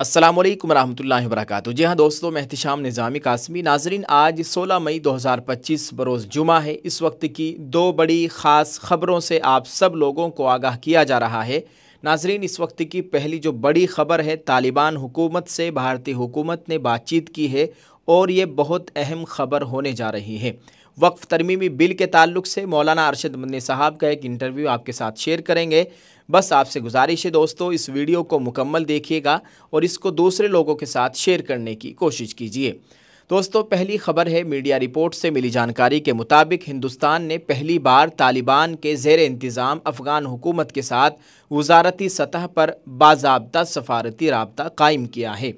अस्सलाम वालेकुम रहमतुल्लाहि व बरकातुहू। जी हाँ दोस्तों, मैं एहतिशाम निज़ामी कासमी। नाजरीन, आज 16 मई 2025 बरोज़ जुमा है। इस वक्त की दो बड़ी ख़ास ख़बरों से आप सब लोगों को आगाह किया जा रहा है। नाजरीन, इस वक्त की पहली जो बड़ी ख़बर है, तालिबान हुकूमत से भारतीय हुकूमत ने बातचीत की है और ये बहुत अहम ख़बर होने जा रही है। वक्फ़ तरमीमी बिल के ताल्लुक़ से मौलाना अरशद मदनी साहब का एक इंटरव्यू आपके साथ शेयर करेंगे। बस आपसे गुजारिश है दोस्तों, इस वीडियो को मुकम्मल देखिएगा और इसको दूसरे लोगों के साथ शेयर करने की कोशिश कीजिए। दोस्तों, पहली खबर है, मीडिया रिपोर्ट से मिली जानकारी के मुताबिक हिंदुस्तान ने पहली बार तालिबान के ज़ेर इंतज़ाम अफ़गान हुकूमत के साथ वज़ारती सतह पर बाज़ाब्ता सफ़ारती राब्ता कायम किया है।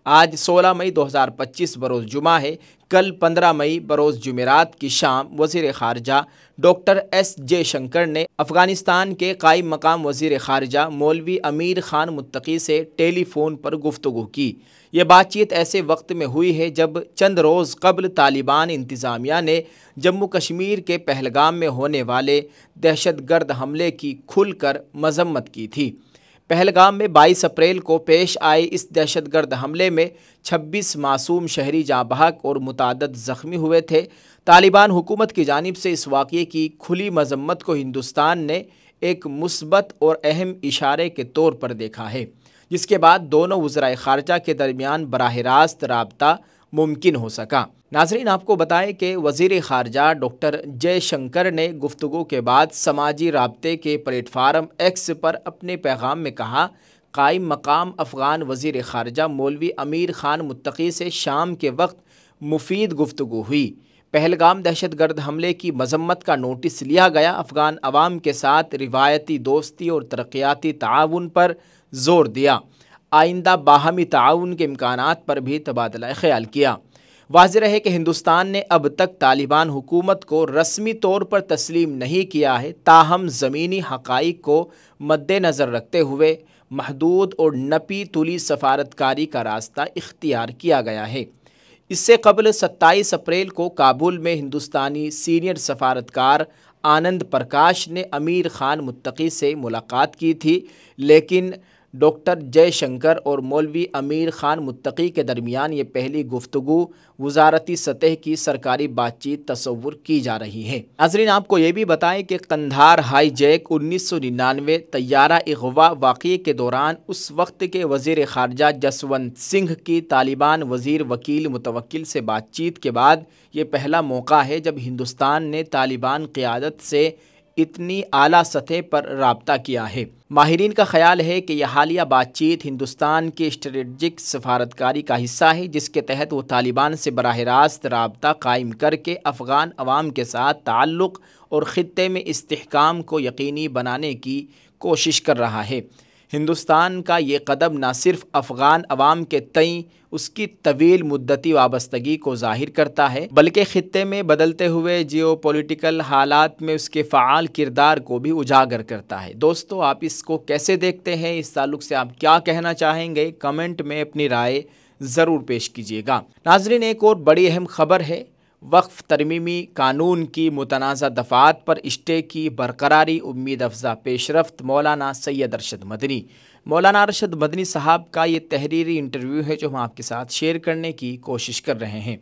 आज 16 मई 2025 बरोज़ जुमा है। कल 15 मई बरोज़ जुमेरात की शाम वज़ीर ख़ारजा डॉक्टर एस जयशंकर ने अफ़गानिस्तान के कायम मकाम वज़ीर ख़ारजा मौलवी अमीर ख़ान मुत्तकी से टेलीफ़ोन पर गुफ्तगू की। ये बातचीत ऐसे वक्त में हुई है जब चंद रोज़ कबल तालिबान इंतज़ामिया ने जम्मू कश्मीर के पहलगाम में होने वाले दहशतगर्द हमले की खुलकर मज़म्मत की थी। पहलगाम में 22 अप्रैल को पेश आए इस दहशतगर्द हमले में 26 मासूम शहरी जाँ बहक और मुतादद ज़ख्मी हुए थे। तालिबान हुकूमत की जानिब से इस वाक़ये की खुली मज़म्मत को हिंदुस्तान ने एक मुस्बत और अहम इशारे के तौर पर देखा है, जिसके बाद दोनों वज़राए ख़ारजा के दरमियान बराह रास्त राब्ता मुमकिन हो सका। नाज़रीन, आपको बताएं कि वज़ीर ख़ारजा डॉक्टर जयशंकर ने गुफ्तगू के बाद समाजी राब्ते के प्लेटफार्म एक्स पर अपने पैगाम में कहा, कायम मकाम अफ़गान वज़ीर ख़ारजा मौलवी अमीर ख़ान मुत्तकी से शाम के वक्त मुफीद गुफ्तगू हुई। पहलगाम दहशतगर्द हमले की मज़म्मत का नोटिस लिया गया। अफ़गान अवाम के साथ रिवायती दोस्ती और तरक्याती ताउन पर ज़ोर दिया। आइंदा बाहमी ताउन के इम्कानात पर भी तबादला ख़याल किया। वाज़ेह है कि हिंदुस्तान ने अब तक तालिबान हुकूमत को रस्मी तौर पर तस्लीम नहीं किया है, ताहम ज़मीनी हक़ाइक़ को मद्देनज़र रखते हुए महदूद और नपी तुली सफारतकारी का रास्ता इख्तियार किया गया है। इससे कबल 27 अप्रैल को काबुल में हिंदुस्तानी सीनियर सफारतकार आनंद प्रकाश ने अमीर ख़ान मुत्तकी से मुलाकात की थी, लेकिन डॉक्टर जयशंकर और मौलवी अमीर ख़ान मुत्तकी के दरमियान ये पहली गुफ्तगू वज़ारती सतह की सरकारी बातचीत तस्वुर की जा रही है। नाज़रीन, आपको ये भी बताएं कि कंधार हाई जैक 1999 तैयारा अगवा वाक़ये के दौरान उस वक्त के वज़ीर ख़ारजा जसवंत सिंह की तालिबान वज़ीर वकील मुतवक्किल से बातचीत के बाद ये पहला मौका है जब हिंदुस्तान ने तालिबान क़ियादत से इतनी आला सतह पर राब्ता किया है। माहिरीन का ख्याल है कि यह हालिया बातचीत हिंदुस्तान की स्ट्रेटजिक सफारतकारी का हिस्सा है, जिसके तहत वो तालिबान से बराह रास्त राब्ता कायम करके अफ़गान अवाम के साथ ताल्लुक़ और ख़ित्ते में इस्तिहकाम को यकीनी बनाने की कोशिश कर रहा है। हिंदुस्तान का ये कदम न सिर्फ अफ़गान अवाम के तई उसकी तवील मुद्दती वाबस्तगी को ज़ाहिर करता है, बल्कि ख़ित्ते में बदलते हुए जियोपॉलिटिकल हालात में उसके फ़ाल किरदार को भी उजागर करता है। दोस्तों, आप इसको कैसे देखते हैं? इस ताल्लुक़ से आप क्या कहना चाहेंगे? कमेंट में अपनी राय ज़रूर पेश कीजिएगा। नाज़रीन, एक और बड़ी अहम ख़बर है, वक्फ़ तरमीमी कानून की मुतनाज़ा दफ़ात पर स्टे की बरकरारी, उम्मीद अफ़ज़ा पेशरफ्त। मौलाना सैयद अरशद मदनी। मौलाना अरशद मदनी साहब का ये तहरीरी इंटरव्यू है जो हम आपके साथ शेयर करने की कोशिश कर रहे हैं।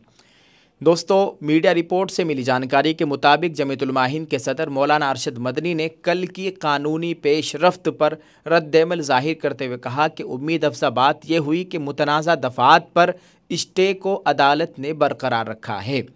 दोस्तों, मीडिया रिपोर्ट से मिली जानकारी के मुताबिक जमीयतुल उलमा के सदर मौलाना अरशद मदनी ने कल की कानूनी पेशरफ्त पर रद्द-ए-अमल ज़ाहिर करते हुए कहा कि उम्मीद अफ़ज़ा बात यह हुई कि मुतनाज़ा दफ़ात पर स्टे को अदालत ने बरकरार रखा है।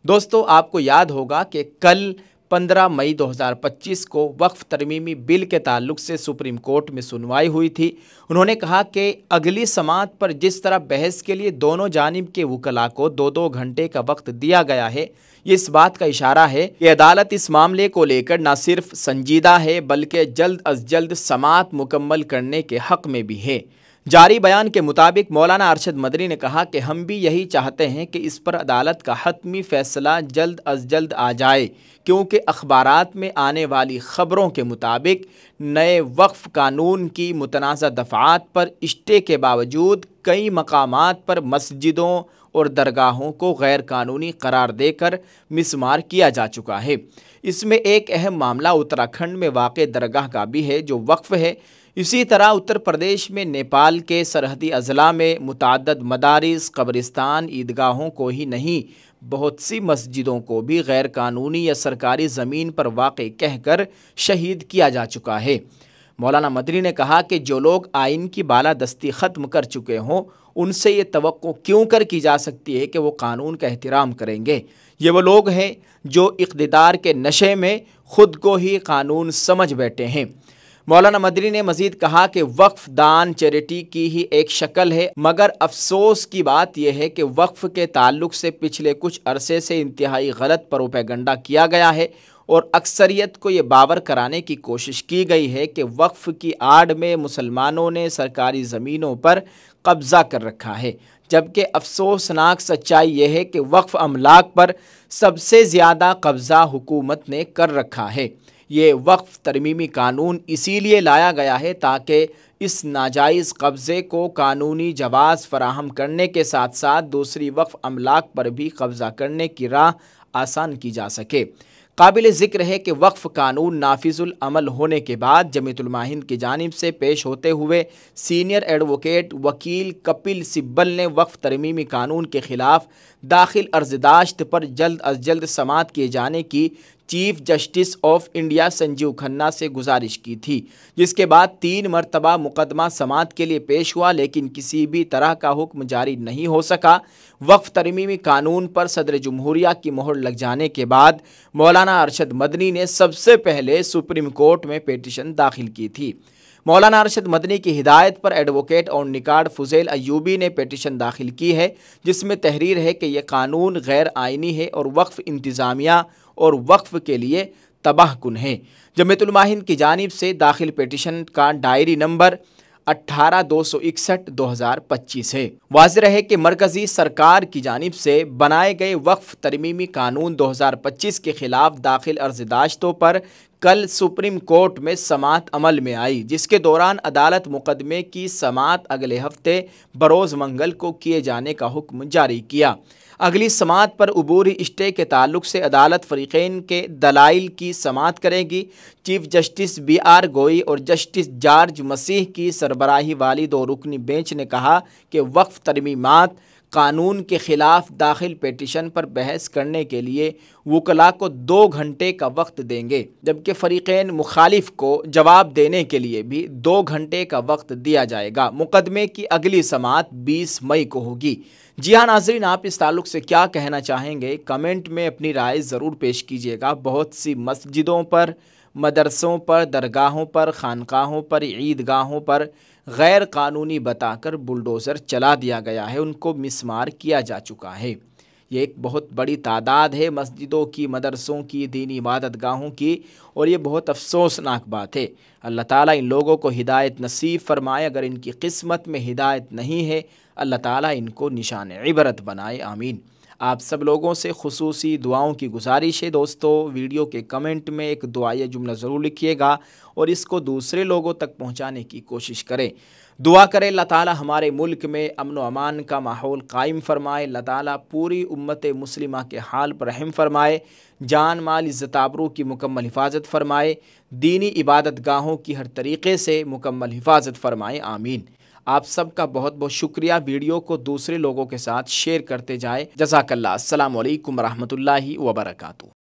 दोस्तों, आपको याद होगा कि कल 15 मई 2025 को वक्फ़ तरमीमी बिल के ताल्लुक़ से सुप्रीम कोर्ट में सुनवाई हुई थी। उन्होंने कहा कि अगली समाअत पर जिस तरह बहस के लिए दोनों जानिब के वकला को 2-2 घंटे का वक्त दिया गया है, ये इस बात का इशारा है कि अदालत इस मामले को लेकर न सिर्फ संजीदा है बल्कि जल्द अज जल्द समाअत मुकम्मल करने के हक़ में भी है। जारी बयान के मुताबिक मौलाना अरशद मदनी ने कहा कि हम भी यही चाहते हैं कि इस पर अदालत का हतमी फ़ैसला जल्द अज जल्द आ जाए, क्योंकि अखबारात में आने वाली ख़बरों के मुताबिक नए वक्फ़ कानून की मुतनाज़ा दफ़ात पर स्टे के बावजूद कई मकामात पर मस्जिदों और दरगाहों को गैर कानूनी करार देकर मिसमार किया जा चुका है। इसमें एक अहम मामला उत्तराखंड में वाक़ दरगाह का भी है जो वक्फ़ है। اسی طرح اتر پردیش میں نیپال کے سرحدی اضلاع میں متعدد مدارس، قبرستان، عیدگاہوں کو ہی نہیں بہت سی مسجدوں کو بھی غیر قانونی یا سرکاری زمین پر واقع کہہ کر شہید کیا جا چکا ہے۔ مولانا مدنی نے کہا کہ جو لوگ آئین کی بالادستی ختم کر چکے ہوں ان سے یہ توقع کیوں کر کی جا سکتی ہے کہ وہ قانون کا احترام کریں گے؟ یہ وہ لوگ ہیں جو اقتدار کے نشے میں خود کو ہی قانون سمجھ بیٹھے ہیں۔ مولانا مدنی نے مزید کہا کہ وقف دان چیریٹی کی ہی ایک شکل ہے، مگر افسوس کی بات یہ ہے کہ وقف کے تعلق سے پچھلے کچھ عرصے سے انتہائی غلط پروپیگنڈا کیا گیا ہے اور اکثریت کو یہ باور کرانے کی کوشش کی گئی ہے کہ وقف کی آڑ میں مسلمانوں نے سرکاری زمینوں پر قبضہ کر رکھا ہے، جبکہ افسوسناک سچائی یہ ہے کہ وقف املاک پر سب سے زیادہ قبضہ حکومت نے کر رکھا ہے۔ یہ وقف ترمیمی قانون اسی لیے لایا گیا ہے تاکہ اس ناجائز قبضے کو قانونی جواز فراہم کرنے کے ساتھ ساتھ دوسری وقف املاک پر بھی قبضہ کرنے کی راہ آسان کی جا سکے۔ قابل ذکر ہے کہ وقف قانون نافذ العمل ہونے کے بعد جمیعت علماء ہند کی جانب سے پیش ہوتے ہوئے سینئر ایڈوکیٹ وکیل کپل سبل نے وقف ترمیمی قانون کے خلاف داخل عرضداشت پر جلد از جلد سماعت کیے جانے کی chief justice of India Sanjeev Khanna سے گزارش کی تھی، جس کے بعد 3 مرتبہ مقدمہ سماعت کے لیے پیش ہوا لیکن کسی بھی طرح کا حکم جاری نہیں ہو سکا۔ وقف ترمیمی قانون پر صدر جمہوریہ کی مہر لگ جانے کے بعد مولانا ارشد مدنی نے سب سے پہلے سپریم کورٹ میں پیٹیشن داخل کی تھی۔ مولانا ارشد مدنی کی ہدایت پر ایڈوکیٹ اور نکاڑ فضیل ایوبی نے پیٹیشن داخل کی ہے، جس میں تحریر ہے کہ یہ قانون غیر آئینی ہے اور وقف انتظامیہ اور وقف کے لیے تباہ کن ہے۔ جمیعت علماء ہند کی جانب سے داخل پیٹیشن کا ڈائری نمبر 18-261/2025 ہے۔ واضح رہے کہ مرکزی سرکار کی جانب سے بنائے گئے وقف ترمیمی قانون 2025 کے خلاف داخل عرضداشتوں پر کل سپریم کورٹ میں سماعت عمل میں آئی، جس کے دوران عدالت مقدمے کی سماعت اگلے ہفتے بروز منگل کو کیے جانے کا حکم جاری کیا۔ اگلی سماعت پر عبوری اسٹے کے تعلق سے عدالت فریقین کے دلائل کی سماعت کرے گی۔ چیف جسٹس بی آر گوئی اور جسٹس جارج مسیح کی سربراہی والی 2 رکنی بینچ نے کہا کہ وقف ترمیمات قانون کے خلاف داخل پیٹیشن پر بحث کرنے کے لیے وکلاء کو 2 گھنٹے کا وقت دیں گے، جبکہ فریقین مخالف کو جواب دینے کے لیے بھی 2 گھنٹے کا وقت دیا جائے گا۔ مقدمے کی اگلی سماعت 20 مئی کو ہوگی۔ جی ہاں ناظرین، آپ اس تعلق سے کیا کہنا چاہیں گے؟ کمنٹ میں اپنی رائے ضرور پیش کیجیے گا۔ بہت سی مسجدوں پر، مدرسوں پر، درگاہوں پر، خانقاہوں پر، عیدگاہوں پر غیر قانونی بتا کر بلڈوزر چلا دیا گیا ہے، ان کو مسمار کیا جا چکا ہے۔ یہ ایک بہت بڑی تعداد ہے مسجدوں کی، مدرسوں کی، دینی عبادت گاہوں کی، اور یہ بہت افسوسناک بات ہے۔ اللہ تعالیٰ ان لوگوں کو ہدایت نصیب فرمائے، اگر ان کی قسمت میں ہدایت نہیں ہے اللہ تعالیٰ ان کو نشان عبرت بنائے، آمین۔ آپ سب لوگوں سے خصوصی دعاؤں کی گزارش ہے دوستو، ویڈیو کے کمنٹ میں ایک دعائیہ جملہ ضرور لکھیے گا اور اس کو دوسرے لوگوں تک پہنچانے کی کوشش کریں۔ دعا کریں اللہ تعالیٰ ہمارے ملک میں امن و امان کا ماحول قائم فرمائے، اللہ تعالیٰ پوری امت مسلمہ کے حال پر رحم فرمائے، جان مال عزت آبرو کی مکمل حفاظت فرمائے، دینی عبادت گاہوں کی ہر طریقے سے مکمل حفاظت فرمائے، آمین۔ آپ سب کا بہت بہت شکریہ۔ ویڈیو کو دوسرے لوگوں کے ساتھ شیئر کرتے جائیں۔ جزاک اللہ۔ السلام علیکم ورحمۃ اللہ وبرکاتہ۔